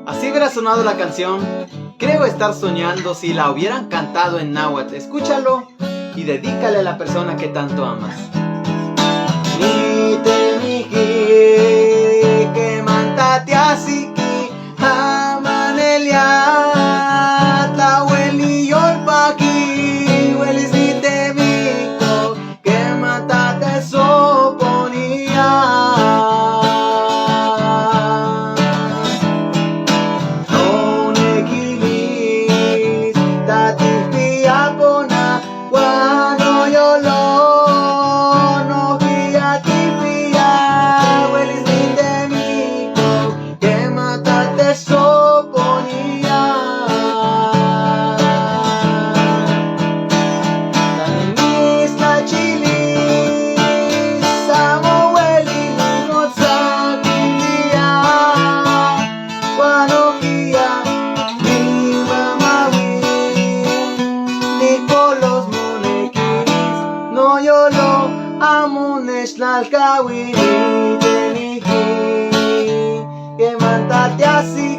Así hubiera sonado la canción. Creo estar soñando si la hubieran cantado en náhuatl. Escúchalo y dedícale a la persona que tanto amas. Ni te miji, que mantate así que amanelia, ta hueli yolpaki, huelis ni te mico, que matate soponía. No nequilis, ta tipia pona, cuando yo lo yo lo amo neslalcawi, que mantate así.